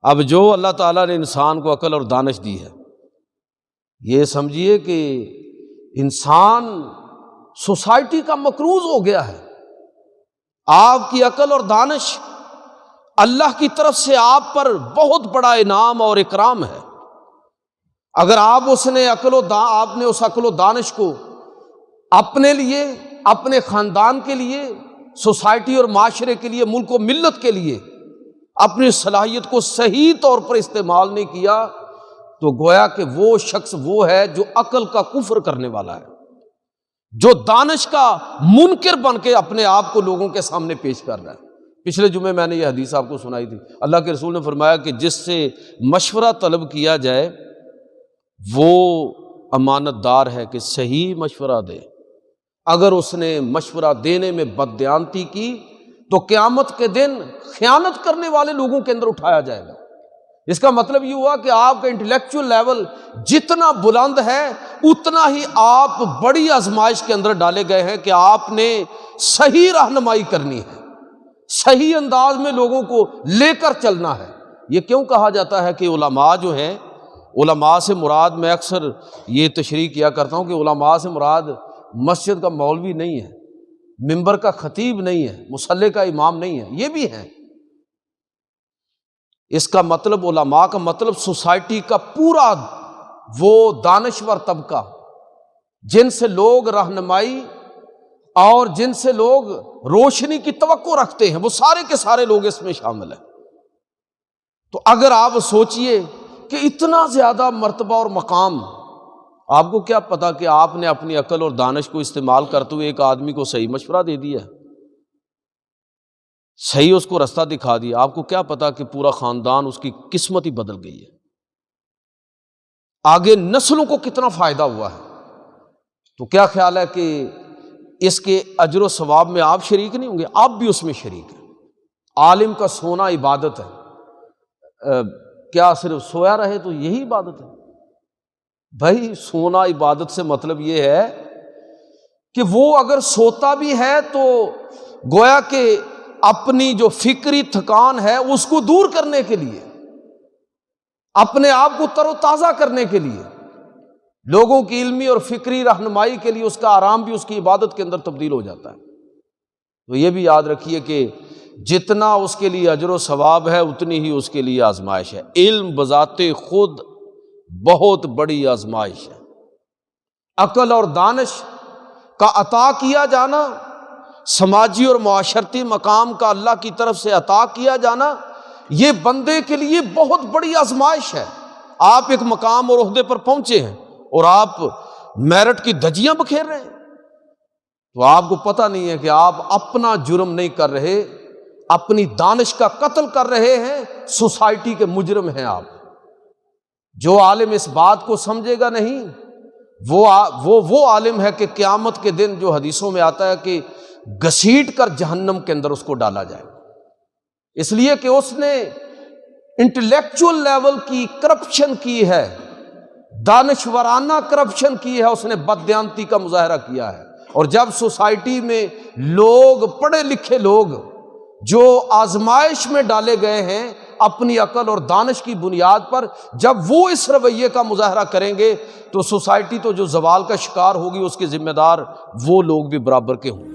اب جو اللہ تعالیٰ نے انسان کو عقل اور دانش دی ہے، یہ سمجھیے کہ انسان سوسائٹی کا مقروض ہو گیا ہے۔ آپ کی عقل اور دانش اللہ کی طرف سے آپ پر بہت بڑا انعام اور اکرام ہے۔ اگر آپ نے اس عقل و دانش کو اپنے لیے، اپنے خاندان کے لیے، سوسائٹی اور معاشرے کے لیے، ملک و ملت کے لیے اپنی صلاحیت کو صحیح طور پر استعمال نہیں کیا، تو گویا کہ وہ شخص وہ ہے جو عقل کا کفر کرنے والا ہے، جو دانش کا منکر بن کے اپنے آپ کو لوگوں کے سامنے پیش کر رہا ہے۔ پچھلے جمعے میں نے یہ حدیث آپ کو سنائی تھی، اللہ کے رسول نے فرمایا کہ جس سے مشورہ طلب کیا جائے وہ امانت دار ہے کہ صحیح مشورہ دے۔ اگر اس نے مشورہ دینے میں بددیانتی کی تو قیامت کے دن خیانت کرنے والے لوگوں کے اندر اٹھایا جائے گا۔ اس کا مطلب یہ ہوا کہ آپ کا انٹلیکچوئل لیول جتنا بلند ہے اتنا ہی آپ بڑی آزمائش کے اندر ڈالے گئے ہیں کہ آپ نے صحیح رہنمائی کرنی ہے، صحیح انداز میں لوگوں کو لے کر چلنا ہے۔ یہ کیوں کہا جاتا ہے کہ علماء جو ہیں، علماء سے مراد، میں اکثر یہ تشریح کیا کرتا ہوں کہ علماء سے مراد مسجد کا مولوی نہیں ہے، منبر کا خطیب نہیں ہے، مصلی کا امام نہیں ہے، یہ بھی ہیں۔ اس کا مطلب، علماء کا مطلب سوسائٹی کا پورا وہ دانشور طبقہ جن سے لوگ رہنمائی اور جن سے لوگ روشنی کی توقع رکھتے ہیں، وہ سارے کے سارے لوگ اس میں شامل ہیں۔ تو اگر آپ سوچئے کہ اتنا زیادہ مرتبہ اور مقام، آپ کو کیا پتا کہ آپ نے اپنی عقل اور دانش کو استعمال کرتے ہوئے ایک آدمی کو صحیح مشورہ دے دیا، صحیح اس کو رستہ دکھا دیا، آپ کو کیا پتا کہ پورا خاندان، اس کی قسمت ہی بدل گئی ہے، آگے نسلوں کو کتنا فائدہ ہوا ہے۔ تو کیا خیال ہے کہ اس کے اجر و ثواب میں آپ شریک نہیں ہوں گے؟ آپ بھی اس میں شریک ہیں۔ عالم کا سونا عبادت ہے، کیا صرف سویا رہے تو یہی عبادت ہے؟ بھائی سونا عبادت سے مطلب یہ ہے کہ وہ اگر سوتا بھی ہے تو گویا کہ اپنی جو فکری تھکان ہے اس کو دور کرنے کے لیے، اپنے آپ کو تر و تازہ کرنے کے لیے، لوگوں کی علمی اور فکری رہنمائی کے لیے، اس کا آرام بھی اس کی عبادت کے اندر تبدیل ہو جاتا ہے۔ تو یہ بھی یاد رکھیے کہ جتنا اس کے لیے اجر و ثواب ہے اتنی ہی اس کے لیے آزمائش ہے۔ علم بذات خود بہت بڑی آزمائش ہے۔ عقل اور دانش کا عطا کیا جانا، سماجی اور معاشرتی مقام کا اللہ کی طرف سے عطا کیا جانا، یہ بندے کے لیے بہت بڑی آزمائش ہے۔ آپ ایک مقام اور عہدے پر پہنچے ہیں اور آپ میرٹ کی دھجیاں بکھیر رہے ہیں، تو آپ کو پتہ نہیں ہے کہ آپ اپنا جرم نہیں کر رہے، اپنی دانش کا قتل کر رہے ہیں، سوسائٹی کے مجرم ہیں آپ۔ جو عالم اس بات کو سمجھے گا نہیں، وہ عالم ہے کہ قیامت کے دن جو حدیثوں میں آتا ہے کہ گھسیٹ کر جہنم کے اندر اس کو ڈالا جائے، اس لیے کہ اس نے انٹلیکچوئل لیول کی کرپشن کی ہے، دانشورانہ کرپشن کی ہے، اس نے بددیانتی کا مظاہرہ کیا ہے۔ اور جب سوسائٹی میں لوگ، پڑھے لکھے لوگ جو آزمائش میں ڈالے گئے ہیں اپنی عقل اور دانش کی بنیاد پر، جب وہ اس رویے کا مظاہرہ کریں گے تو سوسائٹی تو جو زوال کا شکار ہوگی، اس کے ذمہ دار وہ لوگ بھی برابر کے ہوں۔